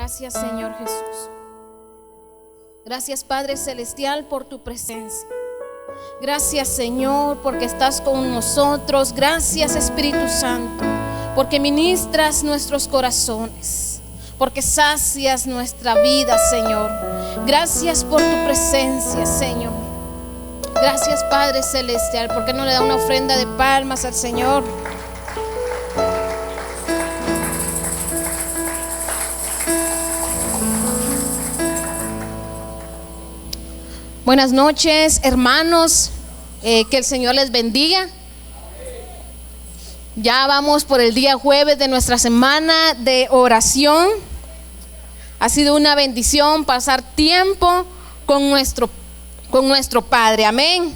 Gracias, Señor Jesús. Gracias, Padre Celestial, por tu presencia. Gracias, Señor, porque estás con nosotros. Gracias, Espíritu Santo, porque ministras nuestros corazones, porque sacias nuestra vida, Señor. Gracias por tu presencia, Señor. Gracias, Padre Celestial. ¿Por qué no le da una ofrenda de palmas al Señor? Buenas noches, hermanos, que el Señor les bendiga. Ya vamos por el día jueves de nuestra semana de oración. Ha sido una bendición pasar tiempo con nuestro Padre, amén.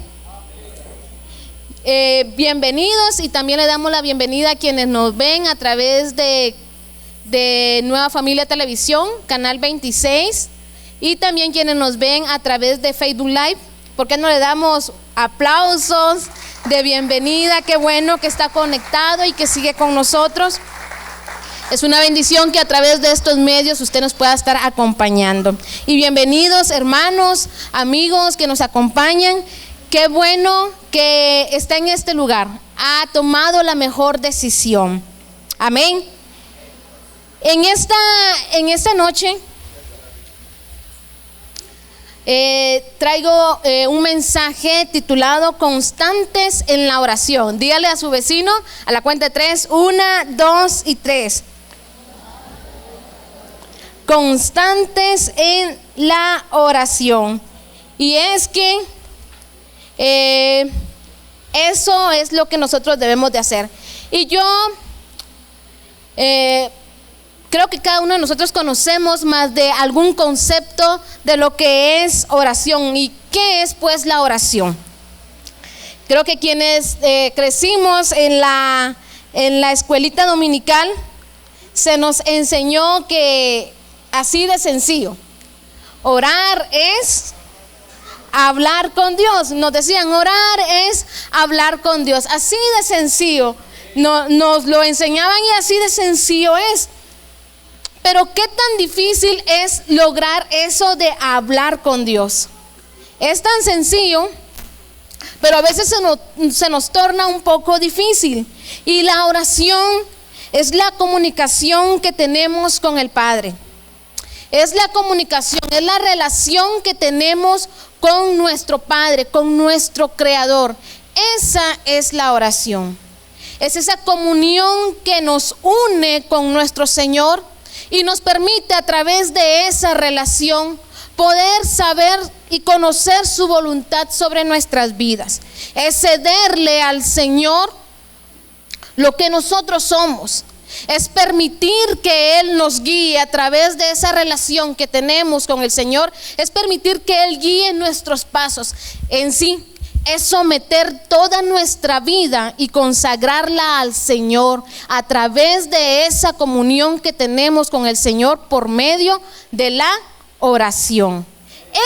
Bienvenidos, y también le damos la bienvenida a quienes nos ven a través de Nueva Familia Televisión, Canal 26. Y también quienes nos ven a través de Facebook Live. ¿Por qué no le damos aplausos de bienvenida? Qué bueno que está conectado y que sigue con nosotros. Es una bendición que a través de estos medios usted nos pueda estar acompañando. Y bienvenidos, hermanos, amigos que nos acompañan. Qué bueno que está en este lugar. Ha tomado la mejor decisión. Amén. En esta noche traigo un mensaje titulado Constantes en la oración. Dígale a su vecino a la cuenta de 3, 1, 2 y 3. Constantes en la oración. Y es que eso es lo que nosotros debemos de hacer. Y yo creo que cada uno de nosotros conocemos más de algún concepto de lo que es oración. ¿Y qué es pues la oración? Creo que quienes crecimos en la escuelita dominical, se nos enseñó que así de sencillo, orar es hablar con Dios. Nos decían, orar es hablar con Dios. Así de sencillo nos lo enseñaban, y así de sencillo es. Pero qué tan difícil es lograr eso de hablar con Dios. Es tan sencillo, pero a veces se nos torna un poco difícil. Y la oración es la comunicación que tenemos con el Padre. Es la comunicación, es la relación que tenemos con nuestro Padre, con nuestro Creador. Esa es la oración. Es esa comunión que nos une con nuestro Señor y nos permite a través de esa relación poder saber y conocer su voluntad sobre nuestras vidas. Es cederle al Señor lo que nosotros somos. Es permitir que Él nos guíe a través de esa relación que tenemos con el Señor. Es permitir que Él guíe nuestros pasos. En sí, es someter toda nuestra vida y consagrarla al Señor a través de esa comunión que tenemos con el Señor por medio de la oración.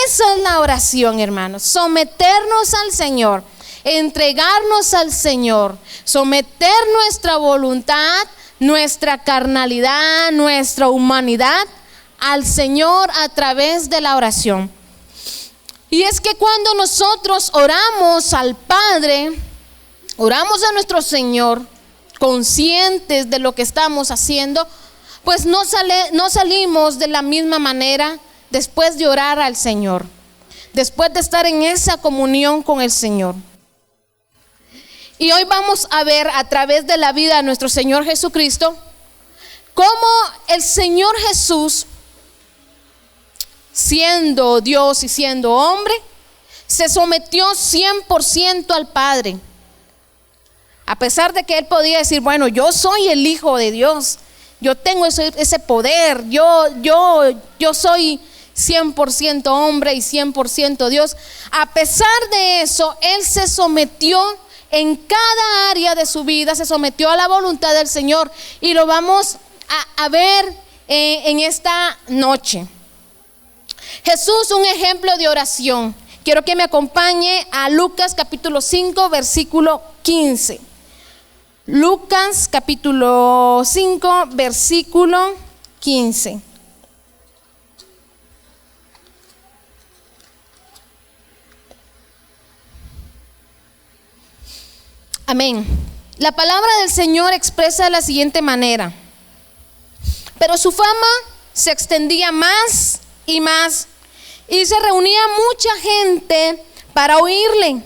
Esa es la oración, hermanos. Someternos al Señor, entregarnos al Señor, someter nuestra voluntad, nuestra carnalidad, nuestra humanidad al Señor a través de la oración. Y es que cuando nosotros oramos al Padre, oramos a nuestro Señor, conscientes de lo que estamos haciendo, pues no salimos de la misma manera después de orar al Señor, después de estar en esa comunión con el Señor. Y hoy vamos a ver a través de la vida de nuestro Señor Jesucristo cómo el Señor Jesús, siendo Dios y siendo hombre, se sometió 100% al Padre. A pesar de que Él podía decir, bueno, yo soy el Hijo de Dios, yo tengo ese poder, yo soy 100% hombre y 100% Dios. A pesar de eso, Él se sometió en cada área de su vida, se sometió a la voluntad del Señor. Y lo vamos a ver en esta noche. Jesús, un ejemplo de oración. Quiero que me acompañe a Lucas capítulo 5, versículo 15. Lucas capítulo 5, versículo 15. Amén. La palabra del Señor expresa de la siguiente manera: pero su fama se extendía más y más, y se reunía mucha gente para oírle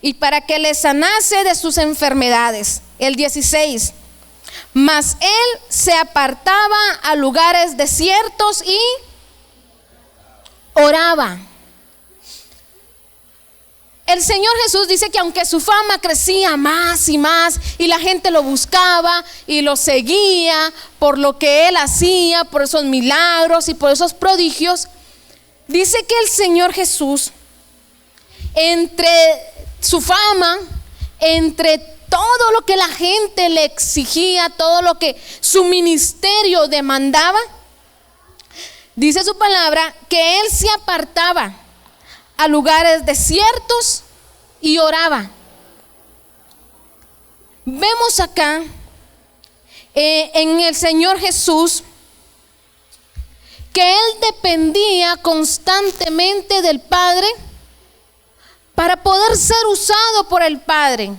y para que le sanase de sus enfermedades. El 16. Mas él se apartaba a lugares desiertos y oraba. El Señor Jesús dice que aunque su fama crecía más y más, y la gente lo buscaba y lo seguía por lo que él hacía, por esos milagros y por esos prodigios, dice que el Señor Jesús, entre su fama, entre todo lo que la gente le exigía, todo lo que su ministerio demandaba, dice su palabra que él se apartaba a lugares desiertos y oraba. Vemos acá en el Señor Jesús que él dependía constantemente del Padre para poder ser usado por el Padre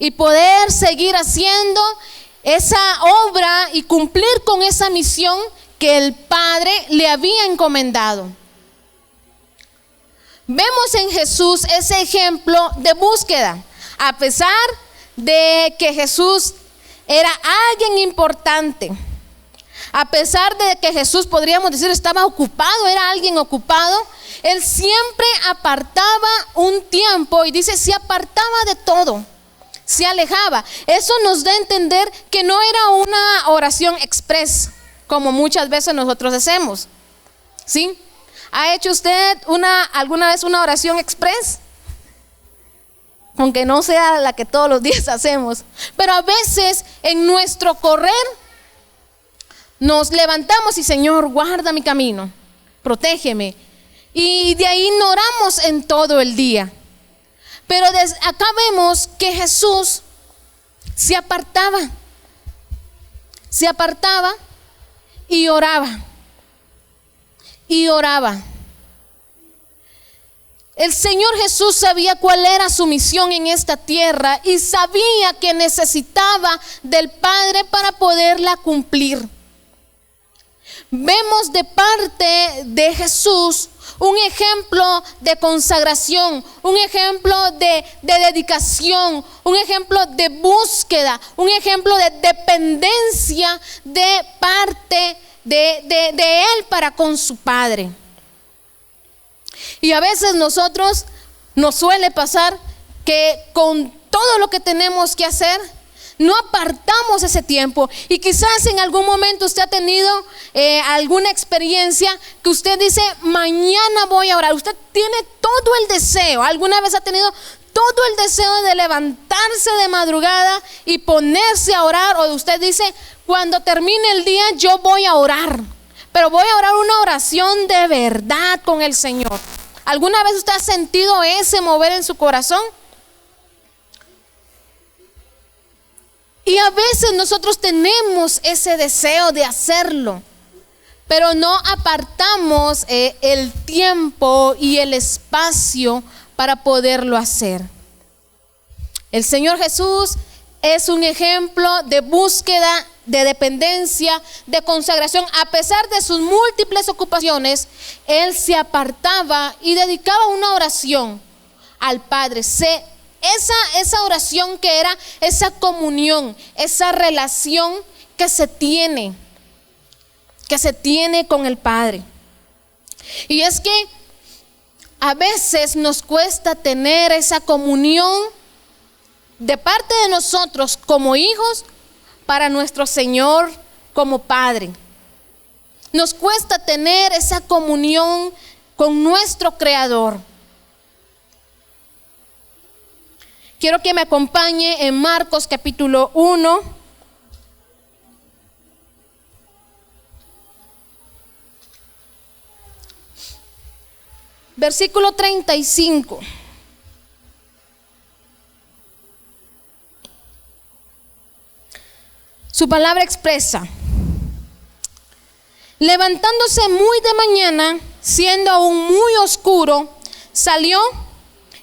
y poder seguir haciendo esa obra y cumplir con esa misión que el Padre le había encomendado. Vemos en Jesús ese ejemplo de búsqueda. A pesar de que Jesús era alguien importante, a pesar de que Jesús, podríamos decir, estaba ocupado, era alguien ocupado, él siempre apartaba un tiempo, y dice, se apartaba de todo, se alejaba. Eso nos da a entender que no era una oración express, como muchas veces nosotros hacemos, ¿sí? ¿Ha hecho usted alguna vez una oración express? Aunque no sea la que todos los días hacemos, pero a veces en nuestro correr nos levantamos y Señor, guarda mi camino, protégeme, y de ahí no oramos en todo el día. Pero acá vemos que Jesús se apartaba y oraba. Y oraba. El Señor Jesús sabía cuál era su misión en esta tierra y sabía que necesitaba del Padre para poderla cumplir. Vemos de parte de Jesús un ejemplo de consagración, un ejemplo de dedicación, un ejemplo de búsqueda, un ejemplo de dependencia de parte de él para con su Padre. Y a veces nosotros nos suele pasar que con todo lo que tenemos que hacer no apartamos ese tiempo, y quizás en algún momento usted ha tenido alguna experiencia que usted dice, mañana voy a orar. Usted tiene todo el deseo, alguna vez ha tenido todo el deseo de levantarse de madrugada y ponerse a orar, o usted dice, cuando termine el día yo voy a orar, pero voy a orar una oración de verdad con el Señor. ¿Alguna vez usted ha sentido ese mover en su corazón? Y a veces nosotros tenemos ese deseo de hacerlo, pero no apartamos el tiempo y el espacio para poderlo hacer. El Señor Jesús es un ejemplo de búsqueda, de dependencia, de consagración. A pesar de sus múltiples ocupaciones, él se apartaba y dedicaba una oración al Padre. Esa oración que era esa comunión, esa relación que se tiene con el Padre. Y es que a veces nos cuesta tener esa comunión de parte de nosotros como hijos para nuestro Señor como Padre. Nos cuesta tener esa comunión con nuestro Creador. Quiero que me acompañe en Marcos capítulo 1. Versículo 35. Su palabra expresa: levantándose muy de mañana, siendo aún muy oscuro, salió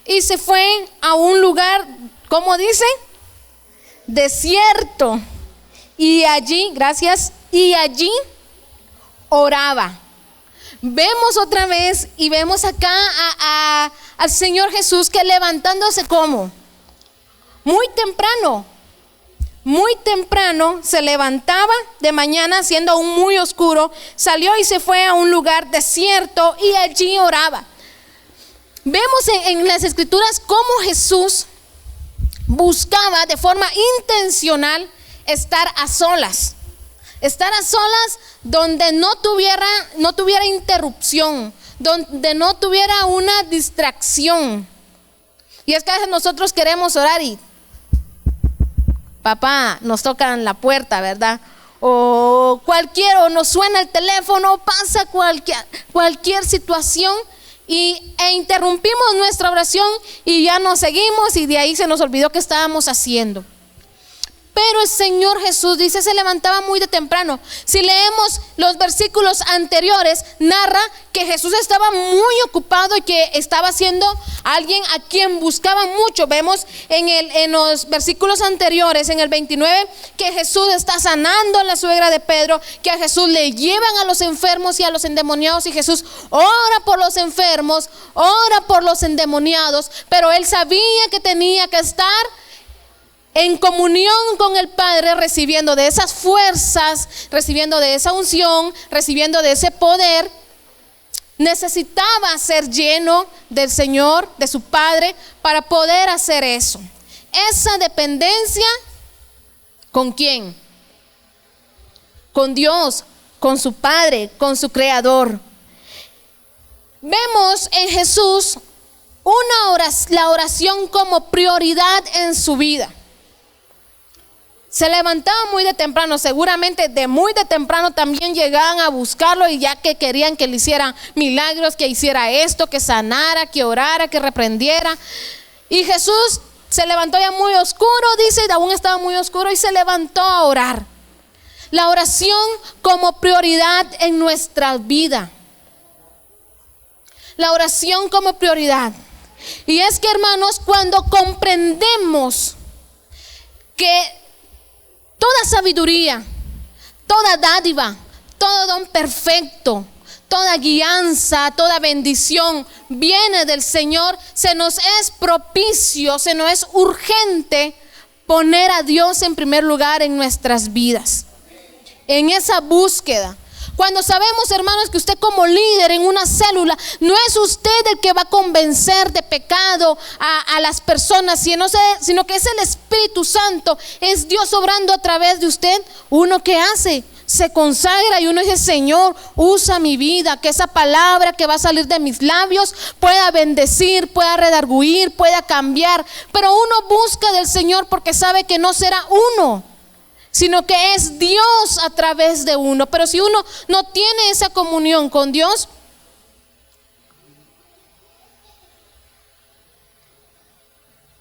y se fue a un lugar, ¿cómo dice? desierto. Y allí, gracias, y allí oraba. Vemos otra vez y vemos acá al Señor Jesús que levantándose como muy temprano se levantaba de mañana siendo aún muy oscuro, salió y se fue a un lugar desierto y allí oraba. Vemos en las escrituras cómo Jesús buscaba de forma intencional estar a solas donde no tuviera interrupción, donde no tuviera una distracción. Y es que a veces nosotros queremos orar y papá, nos tocan la puerta, ¿verdad? O nos suena el teléfono, pasa cualquier situación e interrumpimos nuestra oración y ya nos seguimos y de ahí se nos olvidó qué estábamos haciendo. Pero el Señor Jesús dice, se levantaba muy de temprano. Si leemos los versículos anteriores, narra que Jesús estaba muy ocupado y que estaba siendo alguien a quien buscaba mucho. Vemos en los versículos anteriores, en el 29, que Jesús está sanando a la suegra de Pedro, que a Jesús le llevan a los enfermos y a los endemoniados, y Jesús ora por los enfermos, ora por los endemoniados, pero él sabía que tenía que estar en comunión con el Padre, recibiendo de esas fuerzas, recibiendo de esa unción, recibiendo de ese poder. Necesitaba ser lleno del Señor, de su Padre, para poder hacer eso. Esa dependencia, ¿con quién? Con Dios, con su Padre, con su Creador. Vemos en Jesús la oración como prioridad en su vida. Se levantaba muy de temprano, seguramente de muy de temprano también llegaban a buscarlo, y ya que querían que le hicieran milagros, que hiciera esto, que sanara, que orara, que reprendiera. Y Jesús se levantó ya muy oscuro, dice, y aún estaba muy oscuro, y se levantó a orar. La oración como prioridad en nuestra vida. La oración como prioridad. Y es que, hermanos, cuando comprendemos que toda sabiduría, toda dádiva, todo don perfecto, toda guianza, toda bendición viene del Señor, se nos es propicio, se nos es urgente poner a Dios en primer lugar en nuestras vidas. En esa búsqueda. Cuando sabemos, hermanos, que usted como líder en una célula, no es usted el que va a convencer de pecado a las personas, sino que es el Espíritu Santo, es Dios obrando a través de usted. ¿Uno qué hace? Se consagra y uno dice: Señor, usa mi vida, que esa palabra que va a salir de mis labios pueda bendecir, pueda redarguir, pueda cambiar. Pero uno busca del Señor porque sabe que no será uno, sino que es Dios a través de uno. Pero si uno no tiene esa comunión con Dios,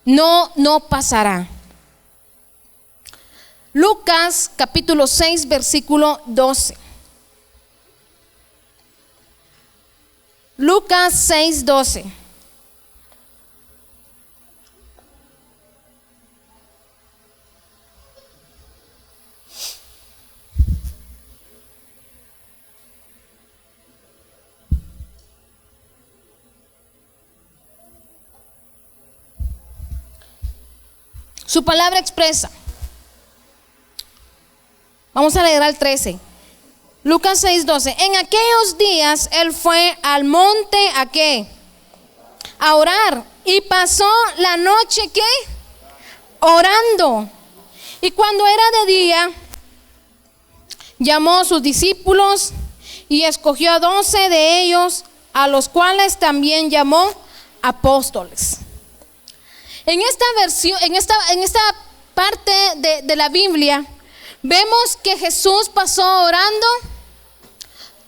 no pasará. Lucas capítulo 6 versículo 12. Lucas 6, 12. Su palabra expresa. Vamos a leer al 13. Lucas 6, 12. En aquellos días él fue al monte ¿a qué? A orar. Y pasó la noche ¿qué? Orando. Y cuando era de día, llamó a sus discípulos y escogió a 12 de ellos, a los cuales también llamó apóstoles. En esta versión, en esta parte de la Biblia, vemos que Jesús pasó orando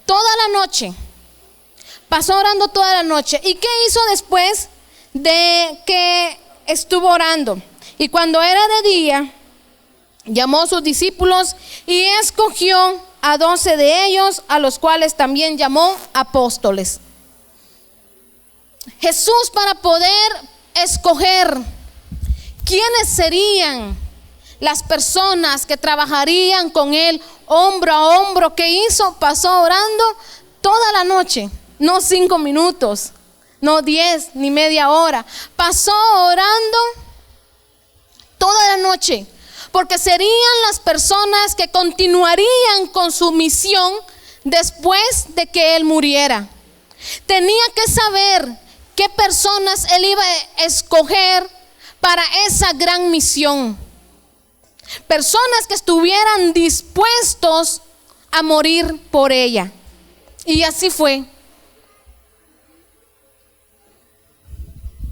toda la noche. Pasó orando toda la noche. ¿Y qué hizo después de que estuvo orando? Y cuando era de día, llamó a sus discípulos y escogió a 12 de ellos, a los cuales también llamó apóstoles. Jesús, para poder escoger quiénes serían las personas que trabajarían con él hombro a hombro, ¿qué hizo? Pasó orando toda la noche, no 5 minutos, no 10 ni media hora. Pasó orando toda la noche, porque serían las personas que continuarían con su misión después de que él muriera. Tenía que saber qué personas él iba a escoger para esa gran misión. Personas que estuvieran dispuestos a morir por ella. Y así fue.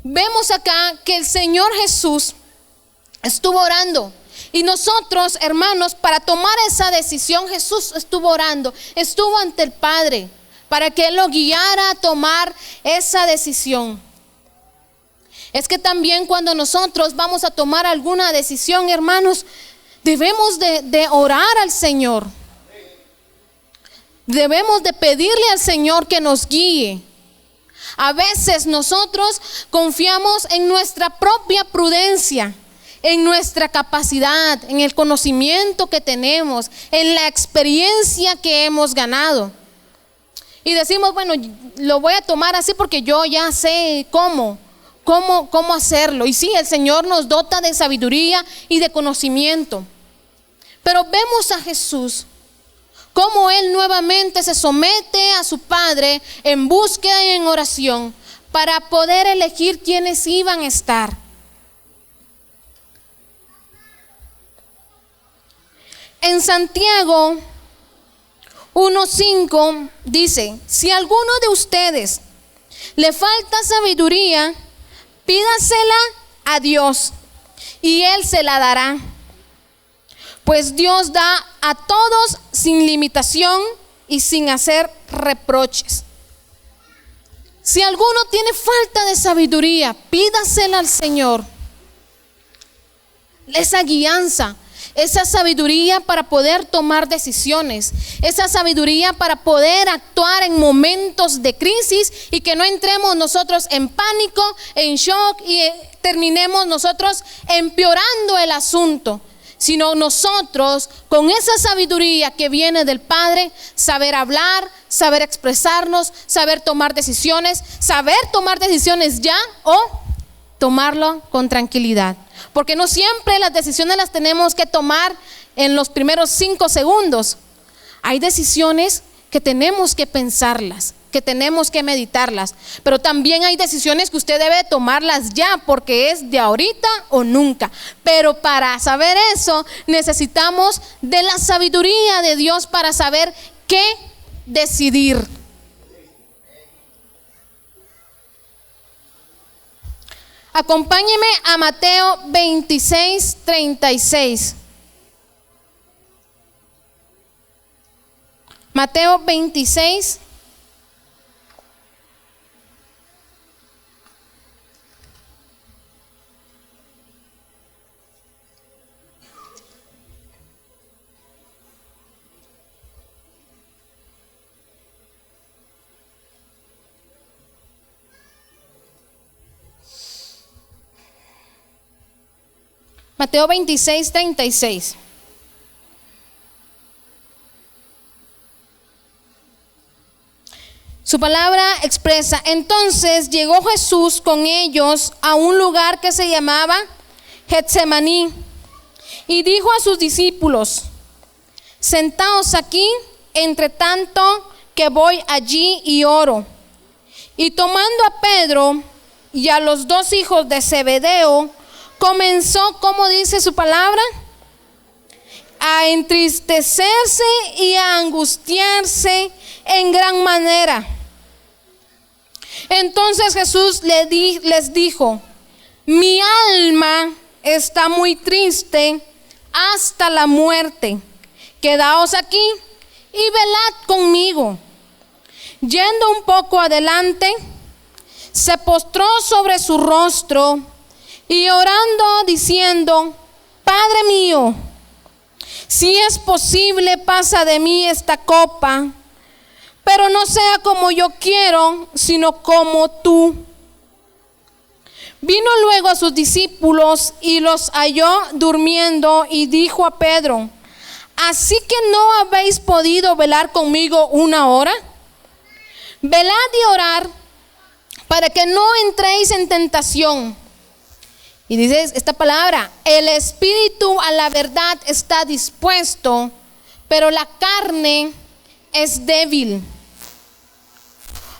Vemos acá que el Señor Jesús estuvo orando. Y nosotros, hermanos, para tomar esa decisión, Jesús estuvo orando, estuvo ante el Padre para que Él lo guiara a tomar esa decisión. Es que también cuando nosotros vamos a tomar alguna decisión, hermanos, debemos de orar al Señor. Debemos de pedirle al Señor que nos guíe. A veces nosotros confiamos en nuestra propia prudencia, en nuestra capacidad, en el conocimiento que tenemos, en la experiencia que hemos ganado. Y decimos, bueno, lo voy a tomar así porque yo ya sé cómo hacerlo. Y sí, el Señor nos dota de sabiduría y de conocimiento. Pero vemos a Jesús, cómo Él nuevamente se somete a su Padre en búsqueda y en oración para poder elegir quiénes iban a estar. En Santiago 1:5 dice: si a alguno de ustedes le falta sabiduría, pídasela a Dios y Él se la dará. Pues Dios da a todos sin limitación y sin hacer reproches. Si alguno tiene falta de sabiduría, pídasela al Señor. Esa guianza, esa sabiduría para poder tomar decisiones, esa sabiduría para poder actuar en momentos de crisis y que no entremos nosotros en pánico, en shock y terminemos nosotros empeorando el asunto, sino nosotros con esa sabiduría que viene del Padre, saber hablar, saber expresarnos, saber tomar decisiones ya o tomarlo con tranquilidad. Porque no siempre las decisiones las tenemos que tomar en los primeros 5 segundos. Hay decisiones que tenemos que pensarlas, que tenemos que meditarlas. Pero también hay decisiones que usted debe tomarlas ya, porque es de ahorita o nunca. Pero para saber eso necesitamos de la sabiduría de Dios para saber qué decidir. Acompáñeme a Mateo 26:36. Mateo 26. Mateo 26:36. Su palabra expresa: entonces llegó Jesús con ellos a un lugar que se llamaba Getsemaní y dijo a sus discípulos: sentaos aquí, entre tanto que voy allí y oro. Y tomando a Pedro y a los 2 hijos de Zebedeo, comenzó, como dice su palabra, a entristecerse y a angustiarse en gran manera. Entonces Jesús les dijo: mi alma está muy triste hasta la muerte. Quedaos aquí y velad conmigo. Yendo un poco adelante, se postró sobre su rostro y orando, diciendo: Padre mío, si es posible, pasa de mí esta copa, pero no sea como yo quiero, sino como tú. Vino luego a sus discípulos y los halló durmiendo y dijo a Pedro: ¿así que no habéis podido velar conmigo una hora? Velad y orad para que no entréis en tentación. Y dice esta palabra: el espíritu a la verdad está dispuesto, pero la carne es débil.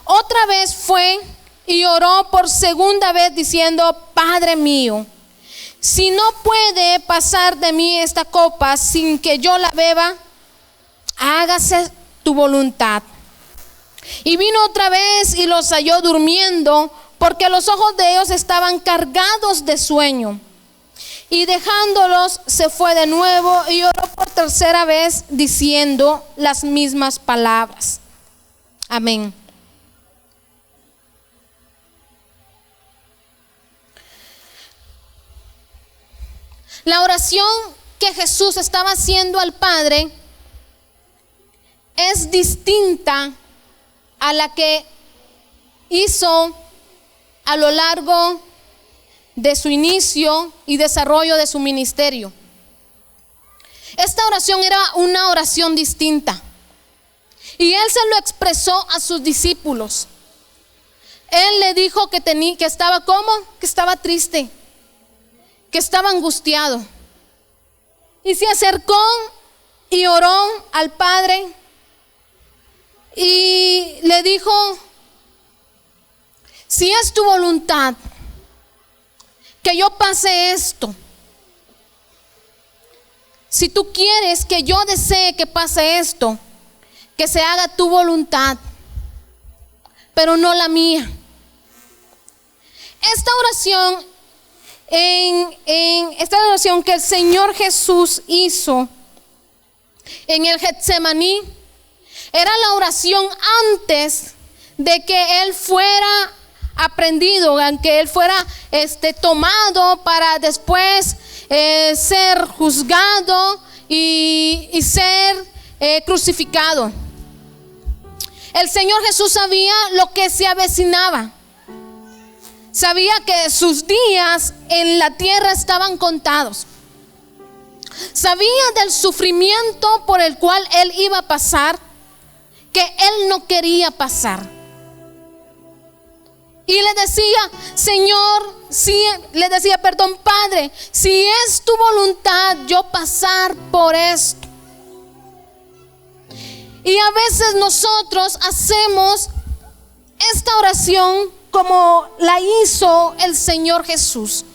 Otra vez fue y oró por segunda vez diciendo: Padre mío, si no puede pasar de mí esta copa sin que yo la beba, hágase tu voluntad. Y vino otra vez y los halló durmiendo, porque los ojos de ellos estaban cargados de sueño. Y dejándolos se fue de nuevo y oró por tercera vez diciendo las mismas palabras. Amén. La oración que Jesús estaba haciendo al Padre es distinta a la que hizo a lo largo de su inicio y desarrollo de su ministerio. Esta oración era una oración distinta y él se lo expresó a sus discípulos. Él le dijo que estaba ¿cómo? Que estaba triste, que estaba angustiado, y se acercó y oró al Padre y le dijo: si es tu voluntad que yo pase esto, si tú quieres que yo desee que pase esto, que se haga tu voluntad, pero no la mía. Esta oración esta oración que el Señor Jesús hizo en el Getsemaní era la oración antes de que él fuera aprendido, que él fuera tomado para después ser juzgado y ser crucificado. El Señor Jesús sabía lo que se avecinaba. Sabía que sus días en la tierra estaban contados. Sabía del sufrimiento por el cual él iba a pasar, que él no quería pasar. Y le decía: Señor, Padre, si es tu voluntad yo pasar por esto. Y a veces nosotros hacemos esta oración como la hizo el Señor Jesús.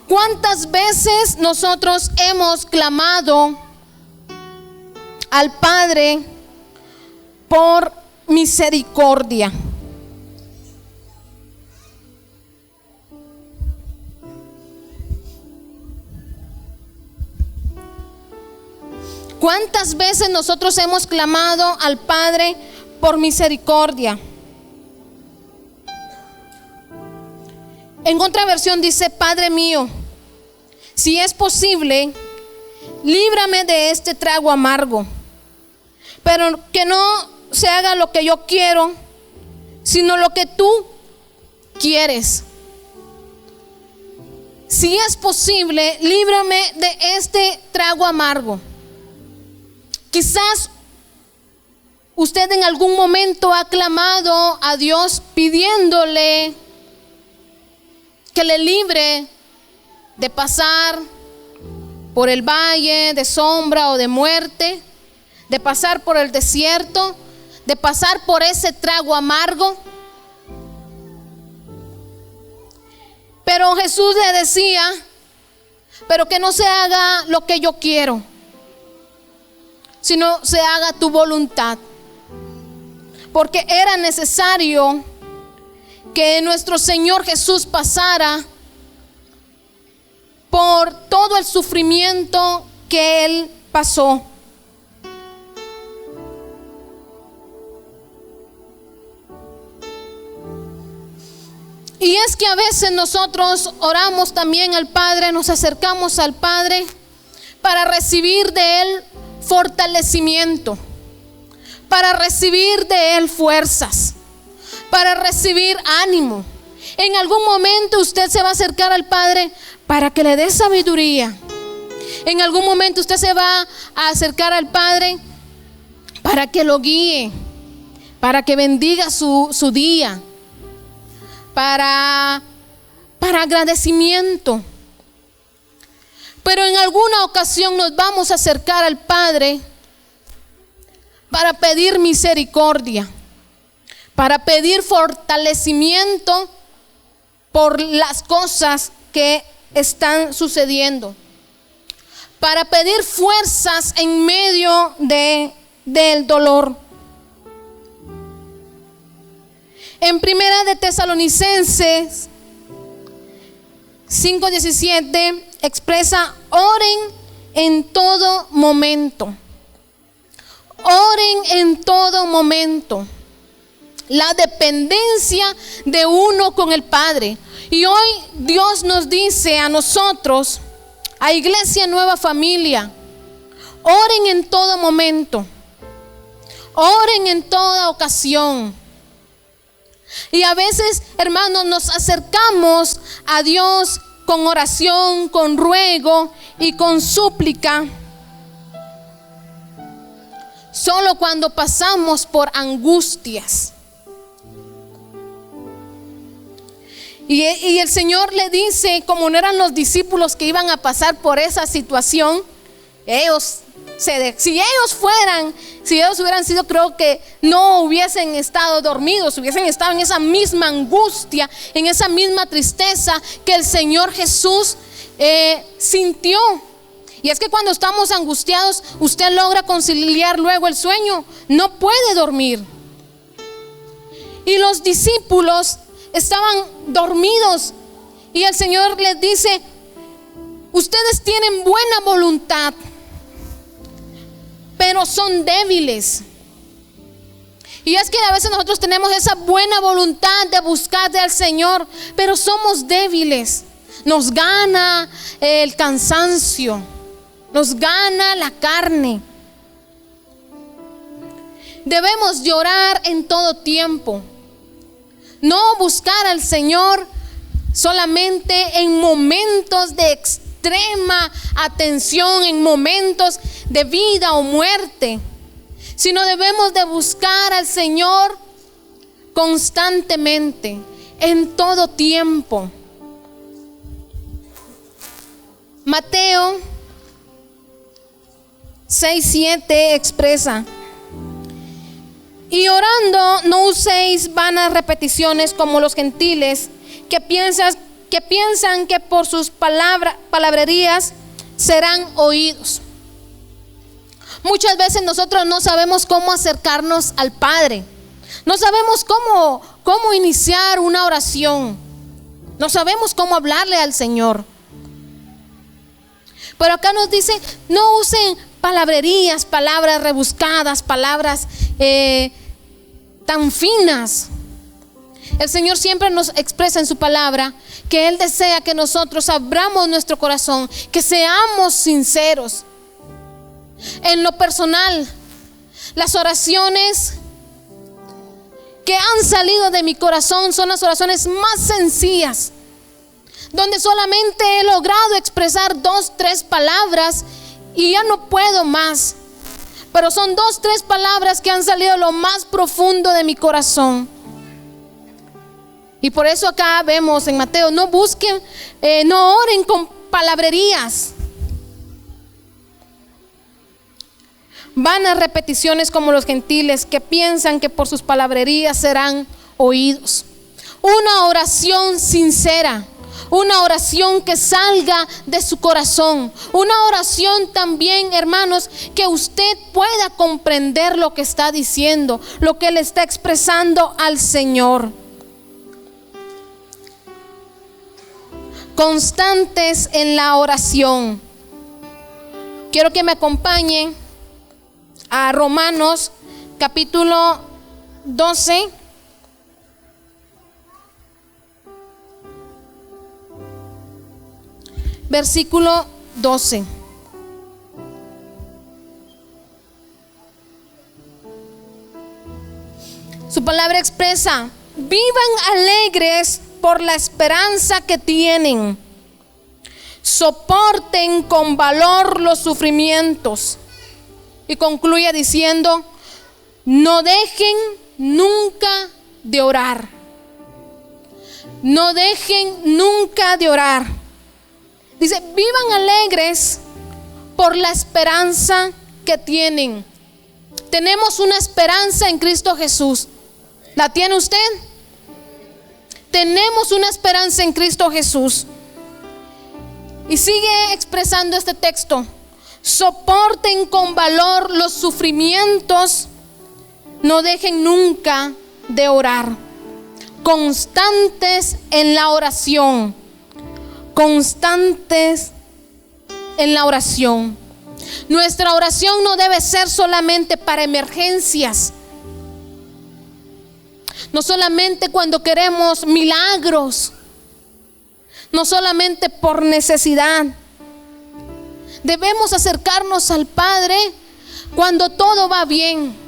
¿Cuántas veces nosotros hemos clamado al Padre por misericordia? ¿Cuántas veces nosotros hemos clamado al Padre por misericordia? En otra versión dice: Padre mío, si es posible, líbrame de este trago amargo, pero que no se haga lo que yo quiero, sino lo que tú quieres. Si es posible, líbrame de este trago amargo. Quizás usted en algún momento ha clamado a Dios pidiéndole que le libre de pasar por el valle de sombra o de muerte, de pasar por el desierto, de pasar por ese trago amargo. Pero Jesús le decía: pero que no se haga lo que yo quiero, sino se haga tu voluntad. Porque era necesario que nuestro Señor Jesús pasara por todo el sufrimiento que Él pasó. Y es que a veces nosotros oramos también al Padre, nos acercamos al Padre para recibir de Él fortalecimiento, para recibir de Él fuerzas, para recibir ánimo. En algún momento usted se va a acercar al Padre para que le dé sabiduría. En algún momento usted se va a acercar al Padre para que lo guíe, para que bendiga su día, para agradecimiento. Pero en alguna ocasión nos vamos a acercar al Padre para pedir misericordia, para pedir fortalecimiento por las cosas que están sucediendo, para pedir fuerzas en medio del dolor. En Primera de Tesalonicenses 5:17 expresa: oren en todo momento. Oren en todo momento. La dependencia de uno con el Padre. Y hoy Dios nos dice a nosotros, a Iglesia Nueva Familia: oren en todo momento. Oren en toda ocasión. Y a veces, hermanos, nos acercamos a Dios con oración, con ruego y con súplica solo cuando pasamos por angustias. Y el Señor le dice, como no eran los discípulos que iban a pasar por esa situación, si ellos hubieran sido, creo que no hubiesen estado dormidos, hubiesen estado en esa misma angustia, en esa misma tristeza que el Señor Jesús sintió. Y es que cuando estamos angustiados, usted logra conciliar luego el sueño, no puede dormir. Y los discípulos estaban dormidos y el Señor les dice: ustedes tienen buena voluntad, pero son débiles. Y es que a veces nosotros tenemos esa buena voluntad de buscar al Señor, pero somos débiles. Nos gana el cansancio, nos gana la carne. Debemos llorar en todo tiempo. No buscar al Señor solamente en momentos de extrema atención, en momentos de vida o muerte, sino debemos de buscar al Señor constantemente, en todo tiempo. Mateo 6:7 expresa: y orando no uséis vanas repeticiones como los gentiles, que piensan que por sus palabrerías serán oídos. Muchas veces nosotros no sabemos cómo acercarnos al Padre, no sabemos cómo iniciar una oración, no sabemos cómo hablarle al Señor. Pero acá nos dice: no usen palabrerías, palabras rebuscadas, palabras tan finas. El Señor siempre nos expresa en su palabra que Él desea que nosotros abramos nuestro corazón, que seamos sinceros. En lo personal, las oraciones que han salido de mi corazón son las oraciones más sencillas, donde solamente he logrado expresar 2, 3 palabras y ya no puedo más. Pero son 2, 3 palabras que han salido lo más profundo de mi corazón. Y por eso acá vemos en Mateo: no busquen, no oren con palabrerías, vanas repeticiones como los gentiles, que piensan que por sus palabrerías serán oídos. Una oración sincera, una oración que salga de su corazón, una oración también, hermanos, que usted pueda comprender lo que está diciendo, lo que le está expresando al Señor. Constantes en la oración. Quiero que me acompañen a Romanos capítulo 12. Versículo 12. Su palabra expresa: vivan alegres por la esperanza que tienen. Soporten con valor los sufrimientos. Y concluye diciendo, no dejen nunca de orar. No dejen nunca de orar. Dice, vivan alegres por la esperanza que tienen. Tenemos una esperanza en Cristo Jesús. ¿La tiene usted? Tenemos una esperanza en Cristo Jesús. Y sigue expresando este texto. Soporten con valor los sufrimientos. No dejen nunca de orar. Constantes en la oración. Constantes en la oración. Nuestra oración no debe ser solamente para emergencias. No solamente cuando queremos milagros. No solamente por necesidad. Debemos acercarnos al Padre cuando todo va bien.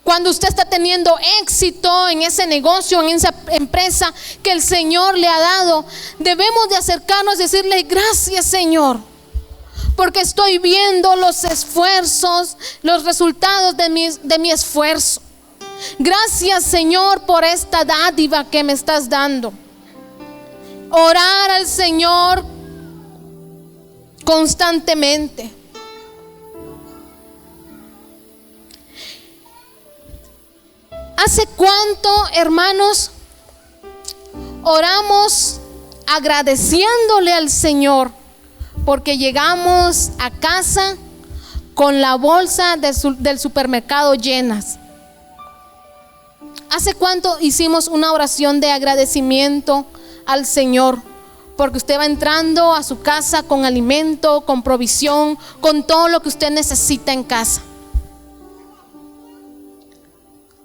Cuando usted está teniendo éxito en ese negocio, en esa empresa que el Señor le ha dado, debemos de acercarnos y decirle, gracias Señor, porque estoy viendo los esfuerzos, los resultados de mi esfuerzo. Gracias Señor por esta dádiva que me estás dando. Orar al Señor constantemente. ¿Hace cuánto, hermanos, oramos agradeciéndole al Señor porque llegamos a casa con la bolsa del supermercado llenas? ¿Hace cuánto hicimos una oración de agradecimiento al Señor? Porque usted va entrando a su casa con alimento, con provisión, con todo lo que usted necesita en casa.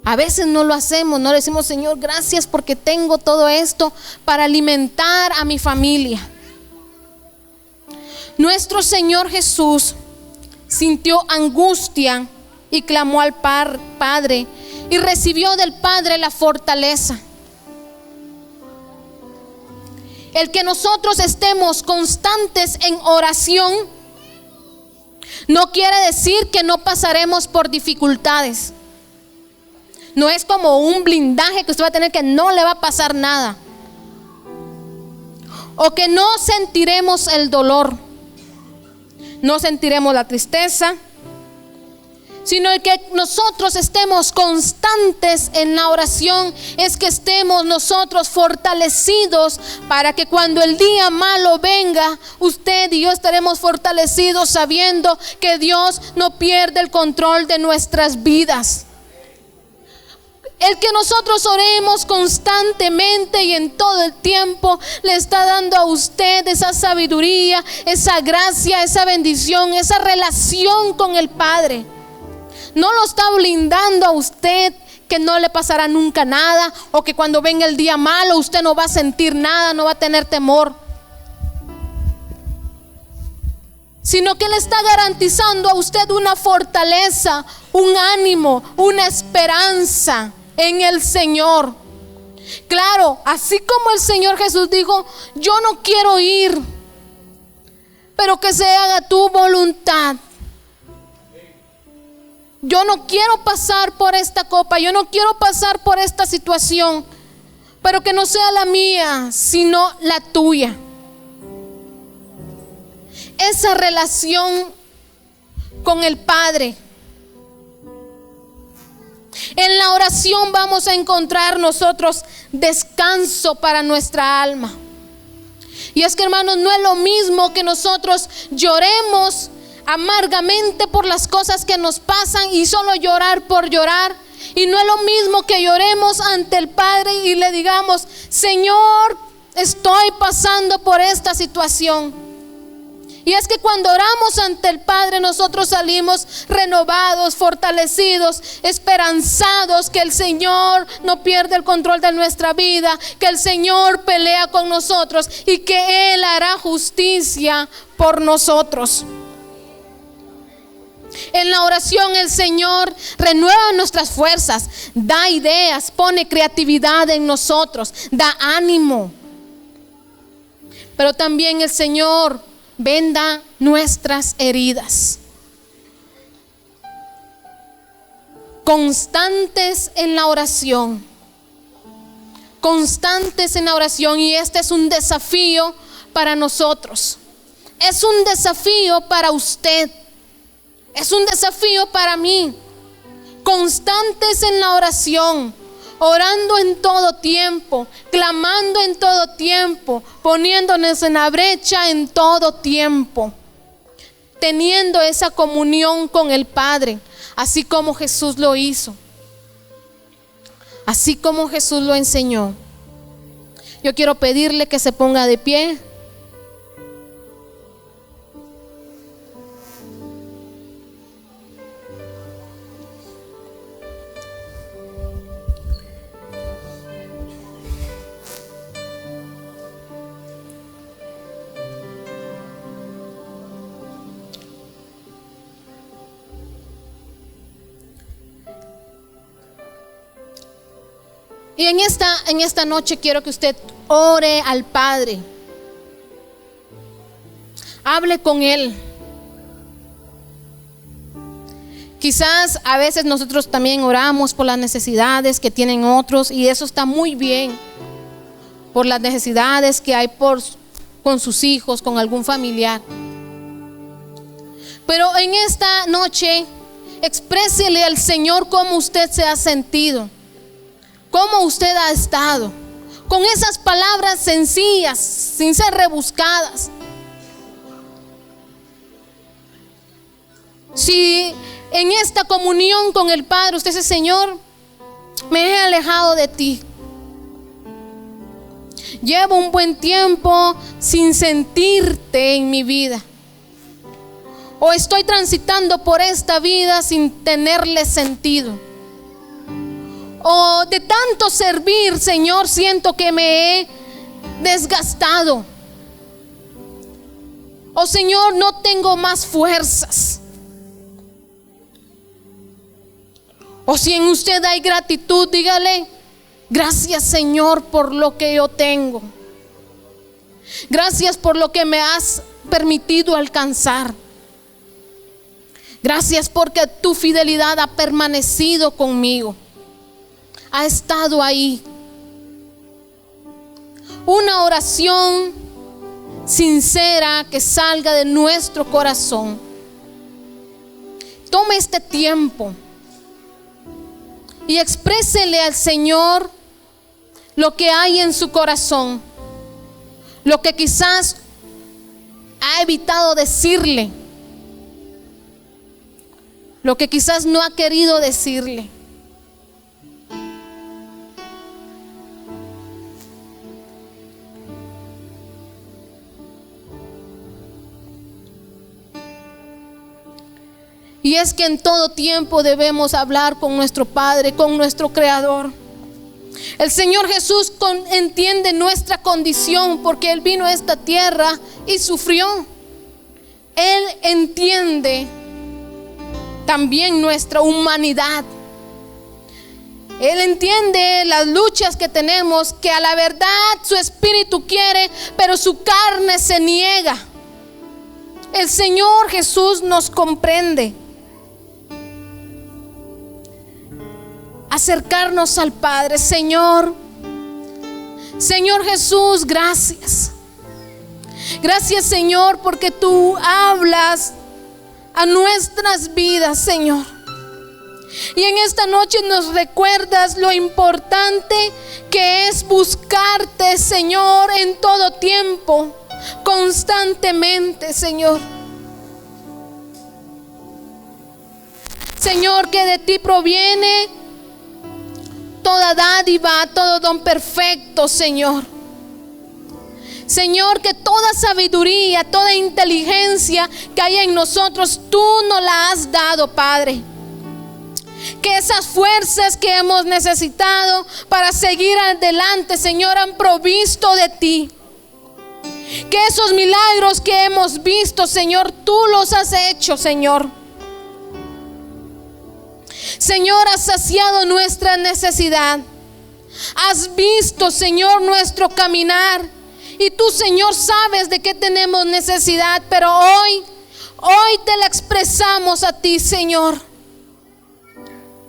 A veces no lo hacemos, no le decimos, Señor, gracias porque tengo todo esto para alimentar a mi familia. Nuestro Señor Jesús sintió angustia y clamó al Padre y recibió del Padre la fortaleza. El que nosotros estemos constantes en oración no quiere decir que no pasaremos por dificultades. No es como un blindaje que usted va a tener, que no le va a pasar nada. O que no sentiremos el dolor, no sentiremos la tristeza, sino que nosotros estemos constantes en la oración, es que estemos nosotros fortalecidos para que cuando el día malo venga, usted y yo estaremos fortalecidos sabiendo que Dios no pierde el control de nuestras vidas. El que nosotros oremos constantemente y en todo el tiempo le está dando a usted esa sabiduría, esa gracia, esa bendición, esa relación con el Padre. No lo está blindando a usted que no le pasará nunca nada, o que cuando venga el día malo usted no va a sentir nada, no va a tener temor, sino que le está garantizando a usted una fortaleza, un ánimo, una esperanza en el Señor. Claro, así como el Señor Jesús dijo, yo no quiero ir, pero que se haga tu voluntad. Yo no quiero pasar por esta copa, yo no quiero pasar por esta situación, pero que no sea la mía, sino la tuya. Esa relación con el Padre. En la oración vamos a encontrar nosotros descanso para nuestra alma. Y es que, hermanos, no es lo mismo que nosotros lloremos amargamente por las cosas que nos pasan y solo llorar por llorar. Y no es lo mismo que lloremos ante el Padre y le digamos, Señor, estoy pasando por esta situación. Y es que cuando oramos ante el Padre, nosotros salimos renovados, fortalecidos, esperanzados que el Señor no pierde el control de nuestra vida, que el Señor pelea con nosotros y que Él hará justicia por nosotros. En la oración el Señor renueva nuestras fuerzas, da ideas, pone creatividad en nosotros, da ánimo. Pero también el Señor venda nuestras heridas. Constantes en la oración. Constantes en la oración. Y este es un desafío para nosotros. Es un desafío para usted. Es un desafío para mí. Constantes en la oración. Orando en todo tiempo. Clamando en todo tiempo. Poniéndonos en la brecha en todo tiempo. Teniendo esa comunión con el Padre. Así como Jesús lo hizo. Así como Jesús lo enseñó. Yo quiero pedirle que se ponga de pie. Y en esta noche quiero que usted ore al Padre. Hable con Él. Quizás a veces nosotros también oramos por las necesidades que tienen otros, y eso está muy bien. Por las necesidades que hay con sus hijos, con algún familiar. Pero en esta noche, exprésele al Señor cómo usted se ha sentido. ¿Cómo usted ha estado? Con esas palabras sencillas, sin ser rebuscadas. Si en esta comunión con el Padre usted dice: Señor, me he alejado de ti. Llevo un buen tiempo sin sentirte en mi vida. O estoy transitando por esta vida sin tenerle sentido. O de tanto servir, Señor, siento que me he desgastado. O Señor, no tengo más fuerzas. O si en usted hay gratitud, dígale: gracias, Señor, por lo que yo tengo. Gracias por lo que me has permitido alcanzar. Gracias porque tu fidelidad ha permanecido conmigo. Ha estado ahí. Una oración sincera que salga de nuestro corazón. Tome este tiempo y exprésele al Señor lo que hay en su corazón, lo que quizás ha evitado decirle, lo que quizás no ha querido decirle. Y es que en todo tiempo debemos hablar con nuestro Padre, con nuestro Creador. El Señor Jesús entiende nuestra condición porque Él vino a esta tierra y sufrió. Él entiende también nuestra humanidad. Él entiende las luchas que tenemos, que a la verdad su espíritu quiere, pero su carne se niega. El Señor Jesús nos comprende. Acercarnos al Padre. Señor Jesús, gracias. Gracias, Señor, porque tú hablas a nuestras vidas, Señor. Y en esta noche nos recuerdas lo importante que es buscarte, Señor, en todo tiempo, constantemente, Señor. Señor, que de ti proviene toda dádiva, todo don perfecto, Señor. Señor, que toda sabiduría, toda inteligencia que hay en nosotros, tú nos la has dado, Padre. Que esas fuerzas que hemos necesitado para seguir adelante, Señor, han provisto de ti. Que esos milagros que hemos visto, Señor, tú los has hecho, Señor. Señor, has saciado nuestra necesidad. Has visto, Señor, nuestro caminar. Y tú, Señor, sabes de qué tenemos necesidad. Pero hoy te la expresamos a ti, Señor.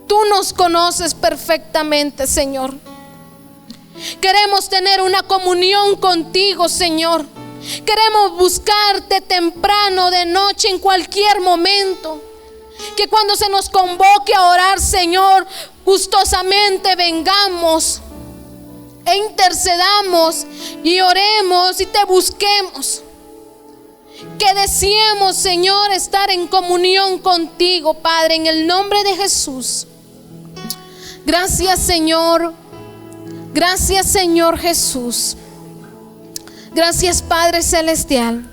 Tú nos conoces perfectamente, Señor. Queremos tener una comunión contigo, Señor. Queremos buscarte temprano, de noche, en cualquier momento. Que cuando se nos convoque a orar, Señor, gustosamente vengamos e intercedamos y oremos y te busquemos. Que deseemos, Señor, estar en comunión contigo, Padre, en el nombre de Jesús. Gracias, Señor. Gracias, Señor Jesús. Gracias, Padre Celestial.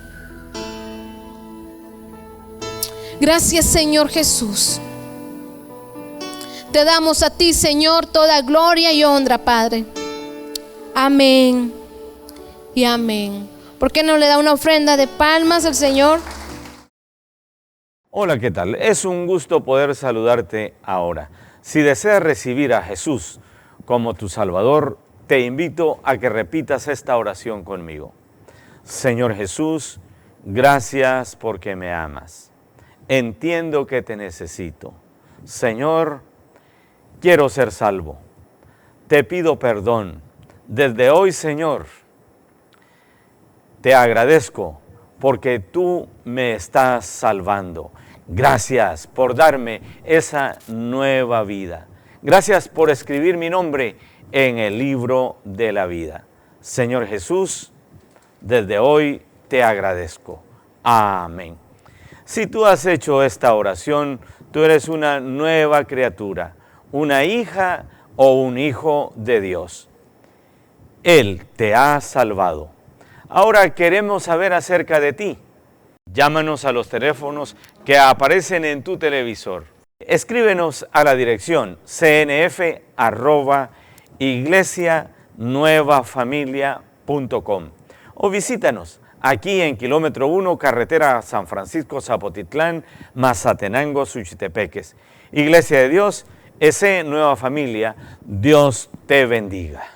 Gracias, Señor Jesús. Te damos a ti, Señor, toda gloria y honra, Padre. Amén y amén. ¿Por qué no le da una ofrenda de palmas al Señor? Hola, ¿qué tal? Es un gusto poder saludarte ahora. Si deseas recibir a Jesús como tu Salvador, te invito a que repitas esta oración conmigo. Señor Jesús, gracias porque me amas. Entiendo que te necesito. Señor, quiero ser salvo. Te pido perdón. Desde hoy, Señor, te agradezco porque tú me estás salvando. Gracias por darme esa nueva vida. Gracias por escribir mi nombre en el libro de la vida. Señor Jesús, desde hoy te agradezco. Amén. Si tú has hecho esta oración, tú eres una nueva criatura, una hija o un hijo de Dios. Él te ha salvado. Ahora queremos saber acerca de ti. Llámanos a los teléfonos que aparecen en tu televisor. Escríbenos a la dirección cnf@iglesianuevafamilia.com o visítanos aquí en kilómetro 1, carretera San Francisco, Zapotitlán, Mazatenango, Suchitepeques. Iglesia de Dios, S. Nueva Familia, Dios te bendiga.